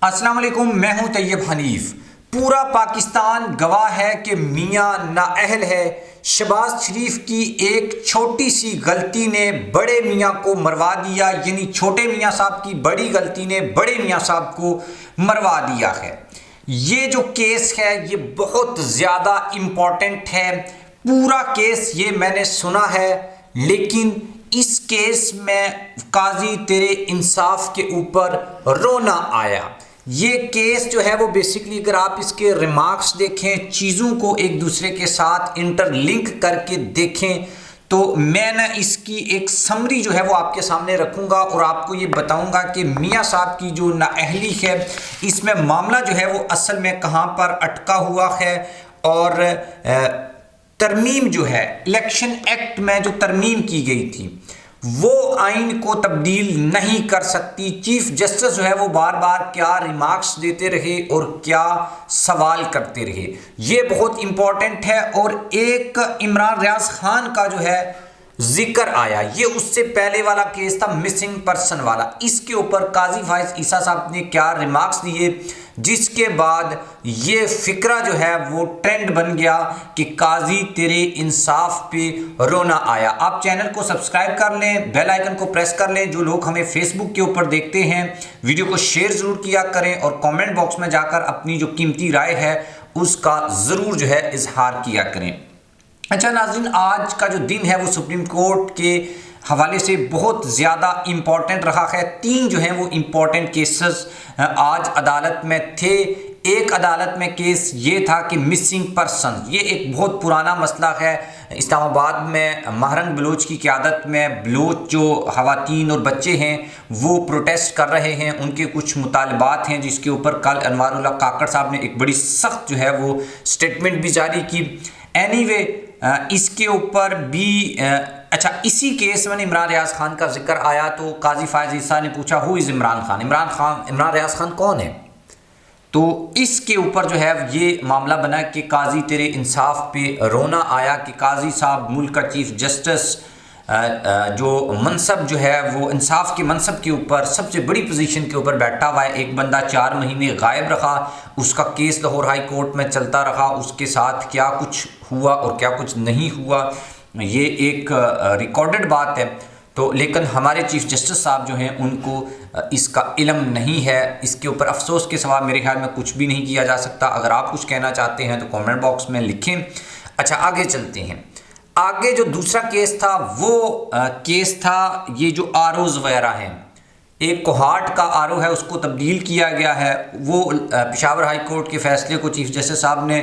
अस्सलाम वालेकुम, मैं हूं तैयब हनीफ। पूरा पाकिस्तान गवाह है कि मियां नाअहल है। शहबाज शरीफ की एक छोटी सी गलती ने बड़े मियां को मरवा दिया, यानी छोटे मियां साहब की बड़ी गलती ने बड़े मियां साहब को मरवा दिया है। ये जो केस है ये बहुत ज़्यादा इम्पॉर्टेंट है। पूरा केस ये मैंने सुना है, लेकिन इस केस में काजी तेरे इंसाफ के ऊपर रोना आया। ये केस जो है वो बेसिकली अगर आप इसके रिमार्क्स देखें, चीज़ों को एक दूसरे के साथ इंटरलिंक करके देखें, तो मैं ना इसकी एक समरी जो है वो आपके सामने रखूंगा और आपको ये बताऊंगा कि मियां साहब की जो नाअहली है इसमें मामला जो है वो असल में कहाँ पर अटका हुआ है। और तरमीम जो है इलेक्शन एक्ट में जो तरमीम की गई थी वो आइन को तब्दील नहीं कर सकती। चीफ जस्टिस जो है वो बार बार क्या रिमार्क्स देते रहे और क्या सवाल करते रहे, ये बहुत इंपॉर्टेंट है। और एक इमरान रियाज खान का जो है जिक्र आया, ये उससे पहले वाला केस था मिसिंग पर्सन वाला, इसके ऊपर काजी फाइज ईसा साहब ने क्या रिमार्क्स दिए, जिसके बाद ये फिक्रा जो है वो ट्रेंड बन गया कि काजी तेरे इंसाफ पे रोना आया। आप चैनल को सब्सक्राइब कर लें, बेल आइकन को प्रेस कर लें। जो लोग हमें फेसबुक के ऊपर देखते हैं वीडियो को शेयर ज़रूर किया करें और कमेंट बॉक्स में जाकर अपनी जो कीमती राय है उसका ज़रूर जो है इजहार किया करें। अच्छा नाज़रीन, आज का जो दिन है वो सुप्रीम कोर्ट के हवाले से बहुत ज़्यादा इम्पॉर्टेंट रहा है। तीन जो हैं वो इम्पॉर्टेंट केसेस आज अदालत में थे। एक अदालत में केस ये था कि मिसिंग पर्सन, ये एक बहुत पुराना मसला है। इस्लामाबाद में महरंग बलोच की क़यादत में बलोच जो ख़वातीन और बच्चे हैं वो प्रोटेस्ट कर रहे हैं, उनके कुछ मुतालबात हैं जिसके ऊपर कल अनवारुल्लाह काकड़ साहब ने एक बड़ी सख्त जो है वो स्टेटमेंट भी जारी की। एनीवे इसके ऊपर भी अच्छा, इसी केस में इमरान रियाज खान का जिक्र आया तो काजी फायज ईसा ने पूछा हु इज़ इमरान खान, इमरान रियाज खान कौन है। तो इसके ऊपर जो है ये मामला बना कि काजी तेरे इंसाफ पे रोना आया कि काजी साहब मुल्क का चीफ जस्टिस जो मनसब जो है वो इंसाफ के मनसब के ऊपर सबसे बड़ी पोजीशन के ऊपर बैठा हुआ है। एक बंदा 4 महीने गायब रहा, उसका केस लाहौर हाई कोर्ट में चलता रहा, उसके साथ क्या कुछ हुआ और क्या कुछ नहीं हुआ ये एक रिकॉर्डेड बात है। तो लेकिन हमारे चीफ जस्टिस साहब जो हैं उनको इसका इल्म नहीं है। इसके ऊपर अफसोस के सिवा मेरे ख्याल में कुछ भी नहीं किया जा सकता। अगर आप कुछ कहना चाहते हैं तो कमेंट बॉक्स में लिखें। अच्छा, आगे चलते हैं। आगे जो दूसरा केस था वो केस था ये जो आरओज़ वगैरह हैं, एक कोहाट का आरओ है उसको तब्दील किया गया है। वो पेशावर हाई कोर्ट के फैसले को चीफ जस्टिस साहब ने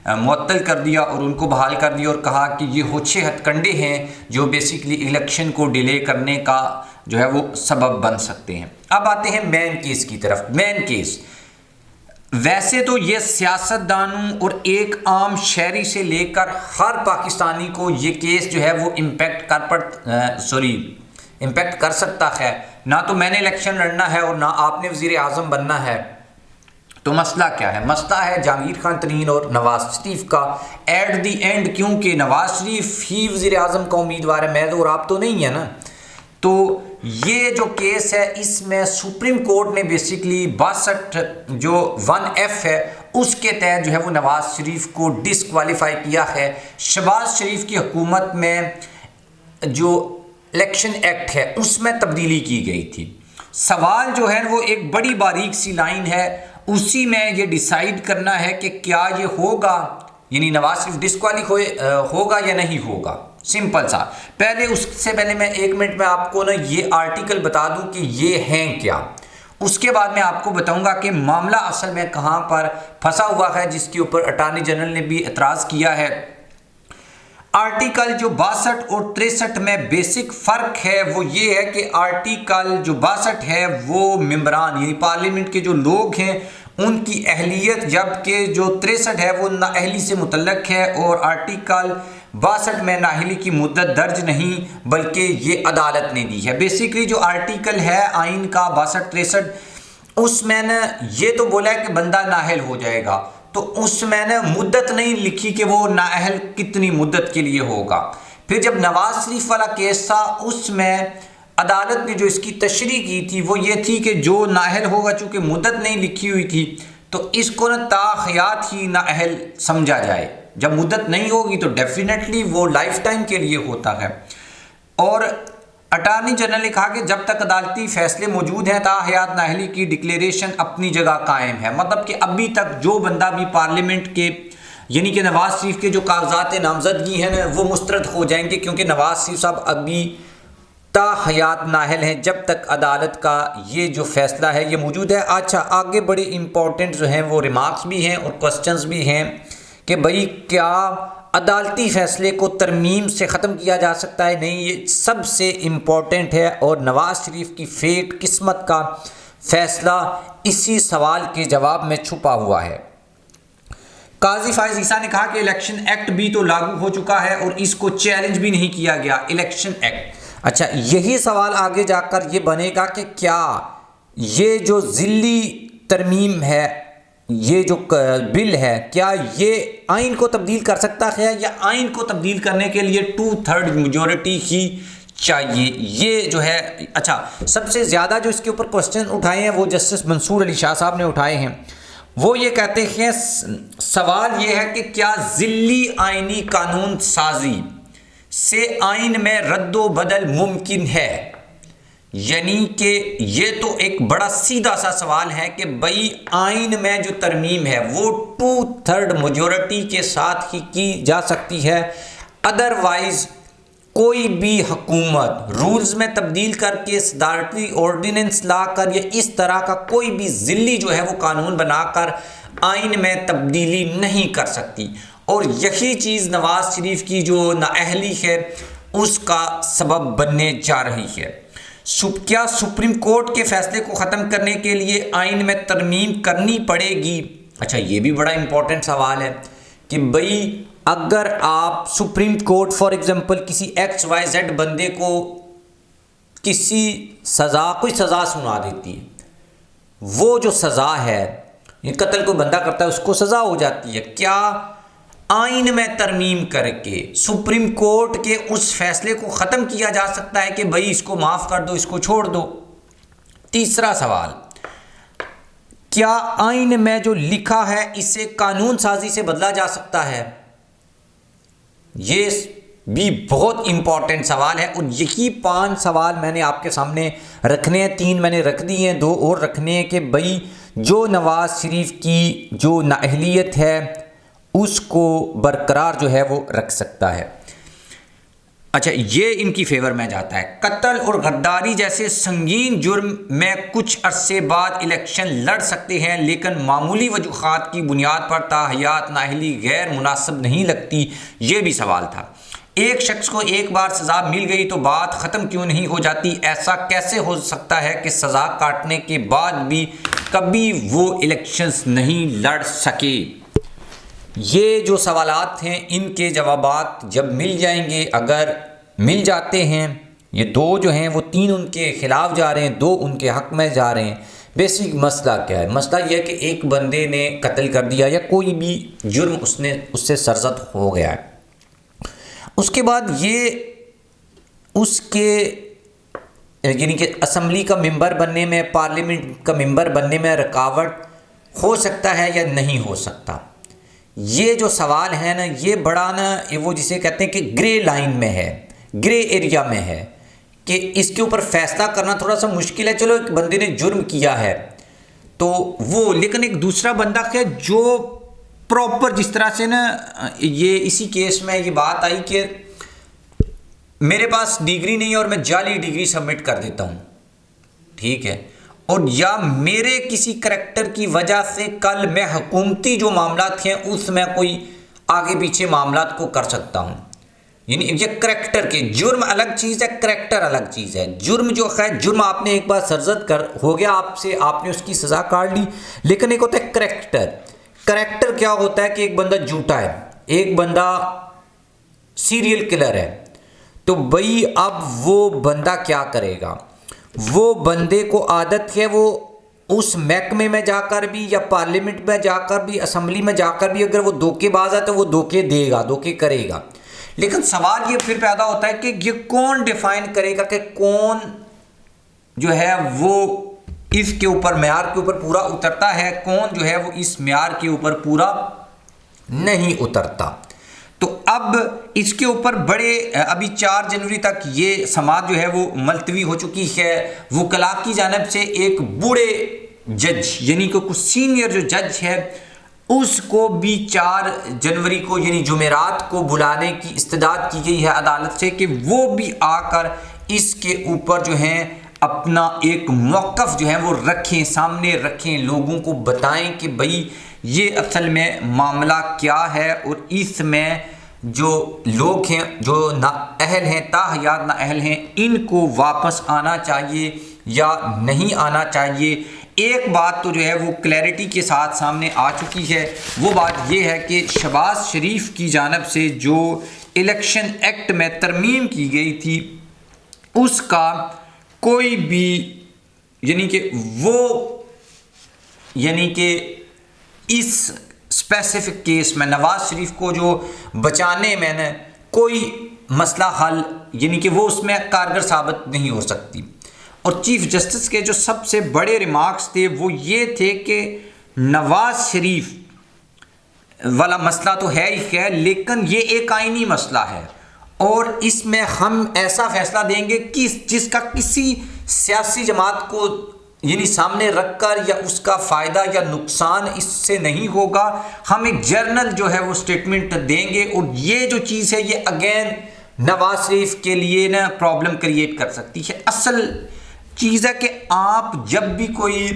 मुअत्तल कर दिया और उनको बहाल कर दिया और कहा कि ये होछे हथकंडे हैं जो बेसिकली इलेक्शन को डिले करने का जो है वो सबब बन सकते हैं। अब आते हैं मेन केस की तरफ। मेन केस वैसे तो ये सियासतदानों और एक आम शहरी से लेकर हर पाकिस्तानी को ये केस जो है वो इम्पेक्ट कर सकता है। ना तो मैंने इलेक्शन लड़ना है और ना आपने वज़ीर आज़म बनना है। तो मसला क्या है? मसला है जहांगीर खान तरीन और नवाज शरीफ का एट दी एंड, क्योंकि नवाज शरीफ ही वज़ीर आज़म का उम्मीदवार है, मैं तो और आप तो नहीं है ना। तो ये जो केस है इसमें सुप्रीम कोर्ट ने बेसिकली 62 जो 1F है उसके तहत जो है वो नवाज शरीफ को डिसक्वालीफाई किया है। शहबाज शरीफ की हुकूमत में जो इलेक्शन एक्ट है उसमें तब्दीली की गई थी। सवाल जो है वो एक बड़ी बारीक सी लाइन है, उसी में ये डिसाइड करना है कि क्या ये होगा, यानी नवाज शरीफ डिसक्वालीफाई होगा या नहीं होगा। सिंपल सा। पहले उससे पहले मैं 1 मिनट में आपको ना ये आर्टिकल बता दूं कि ये हैं क्या, उसके बाद मैं आपको बताऊंगा कि मामला असल में कहां पर फंसा हुआ है, जिसके ऊपर अटॉर्नी जनरल ने भी एतराज़ किया है। आर्टिकल जो 62 और 63 में बेसिक फ़र्क है वो ये है कि आर्टिकल जो 62 है वो मेंबरान यानी पार्लियामेंट के जो लोग हैं उनकी अहलियत, जबकि जो 63 है वो नाअहली से मुतल्लक है। और आर्टिकल 62 में नाअहली की मुद्दत दर्ज नहीं बल्कि ये अदालत ने दी है। बेसिकली जो आर्टिकल है आइन का 62-63 उसमें न ये तो बोला है कि बंदा नाअहल हो जाएगा, तो उसमें न मुद्दत नहीं लिखी कि वो नाअहल कितनी मुद्दत के लिए होगा। फिर जब नवाज शरीफ वाला केस था उसमें अदालत ने जो इसकी तशरीह की थी वो ये थी कि जो नाअहल होगा, चूँकि मुद्दत नहीं लिखी हुई थी तो इसको ना ताहयात ही नाअहल समझा जाए। जब मुद्दत नहीं होगी तो डेफिनेटली वो लाइफ टाइम के लिए होता है। और अटॉर्नी जनरल ने कहा कि जब तक अदालती फैसले मौजूद हैं ताहयात नाअहली की डिक्लेरेशन अपनी जगह कायम है। मतलब कि अभी तक जो बंदा भी पार्लियामेंट के यानी कि नवाज शरीफ के जो कागजात नामजदगी हैं ना वो मुस्तरद हो जाएंगे, क्योंकि नवाज शरीफ साहब अभी ताहयात नाअहल हैं जब तक अदालत का ये जो फैसला है ये मौजूद है। अच्छा, आगे बड़े इंपॉर्टेंट जो हैं वो रिमार्क्स भी हैं और क्वेश्चंस भी हैं कि भाई क्या अदालती फैसले को तरमीम से ख़त्म किया जा सकता है? नहीं, ये सबसे इम्पॉर्टेंट है और नवाज शरीफ की फेट किस्मत का फैसला इसी सवाल के जवाब में छुपा हुआ है। काजी फायज ईसा ने कहा कि इलेक्शन एक्ट भी तो लागू हो चुका है और इसको चैलेंज भी नहीं किया गया, इलेक्शन एक्ट। अच्छा, यही सवाल आगे जाकर ये बनेगा कि क्या ये जो ज़िल्ली तरमीम है, ये जो बिल है, क्या ये आइन को तब्दील कर सकता है या आइन को तब्दील करने के लिए 2/3 मेजॉरिटी ही चाहिए? ये जो है, अच्छा, सबसे ज़्यादा जो इसके ऊपर क्वेश्चन उठाए हैं वो जस्टिस मंसूर अली शाह साहब ने उठाए हैं। वो ये कहते हैं, सवाल ये है कि क्या ज़िल्ली आइनी कानून साजी से आइन में रद्दो बदल मुमकिन है? यानी कि ये तो एक बड़ा सीधा सा सवाल है कि भाई आइन में जो तरमीम है वो 2/3 मेजॉरिटी के साथ ही की जा सकती है, अदरवाइज कोई भी हुकूमत रूल्स में तब्दील करके सदारती ऑर्डिनेंस लाकर या इस तरह का कोई भी ज़िल्ली जो है वो कानून बनाकर आइन में तब्दीली नहीं कर सकती। और यही चीज़ नवाज शरीफ की जो नाअहली है उसका सबब बनने जा रही है। क्या सुप्रीम कोर्ट के फैसले को ख़त्म करने के लिए आइन में तरमीम करनी पड़ेगी? अच्छा, ये भी बड़ा इंपॉर्टेंट सवाल है कि भाई अगर आप सुप्रीम कोर्ट फॉर एग्जांपल किसी XYZ बंदे को कोई सज़ा सुना देती है, वो जो सज़ा है, ये कत्ल को बंदा करता है उसको सज़ा हो जाती है, क्या आइन में तरमीम करके सुप्रीम कोर्ट के उस फैसले को ख़त्म किया जा सकता है कि भाई इसको माफ़ कर दो, इसको छोड़ दो? तीसरा सवाल, क्या आइन में जो लिखा है इसे कानून साजी से बदला जा सकता है? ये भी बहुत इंपॉर्टेंट सवाल है। और यही 5 सवाल मैंने आपके सामने रखने हैं, 3 मैंने रख दिए हैं, 2 और रखने हैं कि भाई जो नवाज शरीफ की जो नाअहलियत है उसको बरकरार जो है वो रख सकता है। अच्छा, ये इनकी फेवर में जाता है। कत्ल और गद्दारी जैसे संगीन जुर्म में कुछ अरसे बाद इलेक्शन लड़ सकते हैं, लेकिन मामूली वजूहात की बुनियाद पर ताहयात नाअहली गैर मुनासिब नहीं लगती। ये भी सवाल था। एक शख्स को एक बार सज़ा मिल गई तो बात ख़त्म क्यों नहीं हो जाती? ऐसा कैसे हो सकता है कि सज़ा काटने के बाद भी कभी वो इलेक्शंस नहीं लड़ सके? ये जो सवालात हैं इनके जवाबात जब मिल जाएंगे, अगर मिल जाते हैं, ये 2 जो हैं वो 3 उनके ख़िलाफ़ जा रहे हैं, 2 उनके हक़ में जा रहे हैं। बेसिक मसला क्या है? मसला ये है कि एक बंदे ने कत्ल कर दिया या कोई भी जुर्म उससे सरजद हो गया है, उसके बाद ये उसके यानी कि असम्बली का मेंबर बनने में, पार्लियामेंट का मेंबर बनने में रुकावट हो सकता है या नहीं हो सकता? ये जो सवाल है ना, ये बड़ा ना वो जिसे कहते हैं कि ग्रे लाइन में है, ग्रे एरिया में है कि इसके ऊपर फैसला करना थोड़ा सा मुश्किल है। चलो, एक बंदे ने जुर्म किया है तो वो, लेकिन एक दूसरा बंदा है जो प्रॉपर, जिस तरह से ना ये इसी केस में ये बात आई कि मेरे पास डिग्री नहीं है और मैं जाली डिग्री सबमिट कर देता हूँ, ठीक है, और या मेरे किसी करैक्टर की वजह से कल मैं हुकूमती जो मामलात हैं उसमें कोई आगे पीछे मामलात को कर सकता हूँ। यानी ये करैक्टर के, जुर्म अलग चीज़ है, करैक्टर अलग चीज़ है। जुर्म जो है, जुर्म आपने एक बार सरजद कर हो गया आपसे, आपने उसकी सज़ा काट ली, लेकिन एक होता है करैक्टर। करैक्टर क्या होता है कि एक बंदा झूठा है, एक बंदा सीरियल किलर है, तो भाई अब वो बंदा क्या करेगा? वो बंदे को आदत है वो उस महकमे में जाकर भी या पार्लियामेंट में जाकर भी, असम्बली में जाकर भी, अगर वो धोखेबाज है तो वो धोखे देगा, धोखे करेगा। लेकिन सवाल ये फिर पैदा होता है कि ये कौन डिफाइन करेगा कि कौन जो है वो इसके ऊपर मेयार के ऊपर पूरा उतरता है, कौन जो है वो इस मेयार के ऊपर पूरा नहीं उतरता। तो अब इसके ऊपर बड़े अभी 4 जनवरी तक ये समाअत जो है वो मुलतवी हो चुकी है। वकला की जानिब से एक बूढ़े जज यानी कि कुछ सीनियर जो जज है उसको भी 4 जनवरी को यानी जुमेरात को बुलाने की इस्तदाद की गई है अदालत से कि वो भी आकर इसके ऊपर जो है अपना एक मौक़िफ़ जो है वो रखें, सामने रखें, लोगों को बताएं कि भाई ये असल में मामला क्या है और इसमें जो लोग हैं जो नाअहल हैं, ताहयात नाअहल हैं, इनको वापस आना चाहिए या नहीं आना चाहिए। एक बात तो जो है वो क्लैरिटी के साथ सामने आ चुकी है, वो बात ये है कि शहबाज शरीफ की जानिब से जो इलेक्शन एक्ट में तरमीम की गई थी उसका कोई भी यानी कि इस स्पेसिफिक केस में नवाज शरीफ को जो बचाने में न कोई मसला हल यानी कि वो उसमें कारगर साबित नहीं हो सकती। और चीफ जस्टिस के जो सबसे बड़े रिमार्क्स थे वो ये थे कि नवाज शरीफ वाला मसला तो है ही है, लेकिन ये एक आईनी मसला है और इसमें हम ऐसा फैसला देंगे कि जिसका किसी सियासी जमात को यानी सामने रखकर या उसका फ़ायदा या नुकसान इससे नहीं होगा। हम एक जर्नल जो है वो स्टेटमेंट देंगे और ये जो चीज़ है ये अगेन नवाज शरीफ के लिए ना प्रॉब्लम क्रिएट कर सकती है। असल चीज़ है कि आप जब भी कोई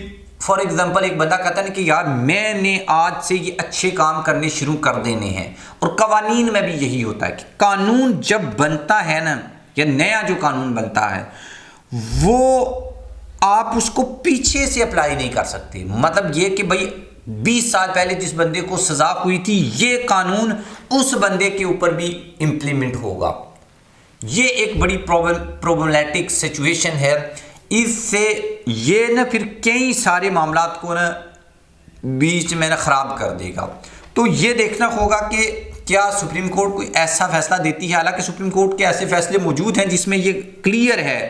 फॉर एग्जांपल एक बंदा कहता है कि यार मैंने आज से ये अच्छे काम करने शुरू कर देने हैं, और कवानीन में भी यही होता है कि कानून जब बनता है ना या नया जो कानून बनता है वो आप उसको पीछे से अप्लाई नहीं कर सकते। मतलब ये कि भाई 20 साल पहले जिस बंदे को सज़ा हुई थी ये कानून उस बंदे के ऊपर भी इम्प्लीमेंट होगा। ये एक बड़ी प्रॉब्लमैटिक सिचुएशन है। इससे ये ना फिर कई सारे मामलात को ना बीच में ना ख़राब कर देगा। तो ये देखना होगा कि क्या सुप्रीम कोर्ट कोई ऐसा फैसला देती है। हालांकि सुप्रीम कोर्ट के ऐसे फैसले मौजूद हैं जिसमें ये क्लियर है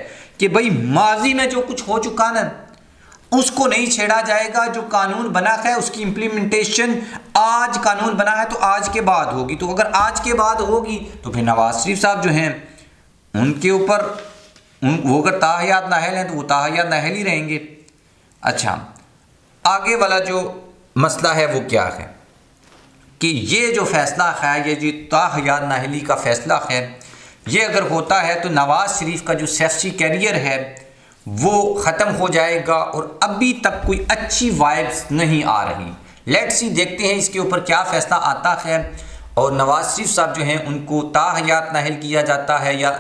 कि भाई माजी में जो कुछ हो चुका ना उसको नहीं छेड़ा जाएगा। जो कानून बना है उसकी इम्प्लीमेंटेशन आज कानून बना है तो आज के बाद होगी। तो अगर आज के बाद होगी तो फिर नवाज शरीफ साहब जो हैं उनके ऊपर वो अगर ताहयात नाअहल हैं तो वो ताहयात नाअहल ही रहेंगे। अच्छा, आगे वाला जो मसला है वो क्या है कि ये जो फैसला है ये जो ताहयात नाअहली का फैसला है ये अगर होता है तो नवाज शरीफ का जो सियासी कैरियर है वो ख़त्म हो जाएगा और अभी तक कोई अच्छी वाइब्स नहीं आ रही। लेट्स सी, देखते हैं इसके ऊपर क्या फ़ैसला आता है। और नवाज शरीफ साहब जो हैं उनको ताहयात नाअहल किया जाता है या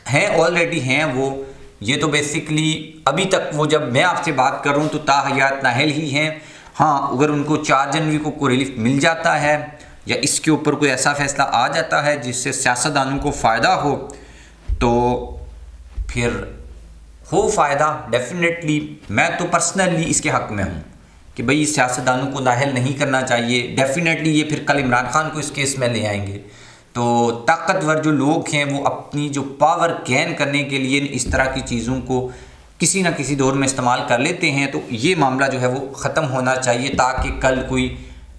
हैं ऑलरेडी हैं वो, ये तो बेसिकली अभी तक वो जब मैं आपसे बात कर रहा हूँ तो ताहयात नाअहल ही हैं। हाँ, अगर उनको 4 जनवरी को रिलीफ मिल जाता है या इसके ऊपर कोई ऐसा फैसला आ जाता है जिससे सियासतदानों को फ़ायदा हो तो फिर हो फ़ायदा डेफिनेटली। मैं तो पर्सनली इसके हक़ में हूँ कि भाई सियासतदानों को नाअहल नहीं करना चाहिए। डेफिनेटली ये फिर कल इमरान खान को इस केस में ले आएंगे। तो ताकतवर जो लोग हैं वो अपनी जो पावर गेन करने के लिए इस तरह की चीज़ों को किसी ना किसी दौर में इस्तेमाल कर लेते हैं। तो ये मामला जो है वो ख़त्म होना चाहिए ताकि कल कोई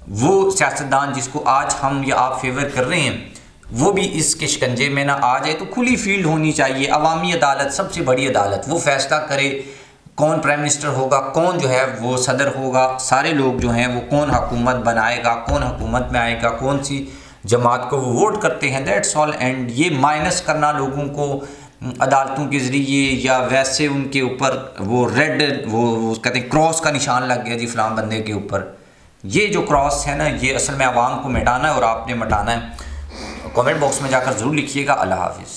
वो सियासतदान जिसको आज हम या आप फेवर कर रहे हैं वो भी इसके शिकंजे में ना आ जाए। तो खुली फील्ड होनी चाहिए, अवामी अदालत, सबसे बड़ी अदालत, वो फैसला करे कौन प्राइम मिनिस्टर होगा, कौन जो है वो सदर होगा, सारे लोग जो हैं वो कौन हुकूमत बनाएगा, कौन हुकूमत में आएगा, कौन सी जमात को वो वोट करते हैं, दैट्स ऑल। एंड ये माइनस करना लोगों को अदालतों के ज़रिए या वैसे उनके ऊपर वो रेड वो कहते हैं क्रॉस का निशान लग गया जी फलां बंदे के ऊपर, ये जो क्रॉस है ना ये असल में आवाम को मिटाना है और आपने मिटाना है। कमेंट बॉक्स में जाकर ज़रूर लिखिएगा। अल्लाह हाफिज़।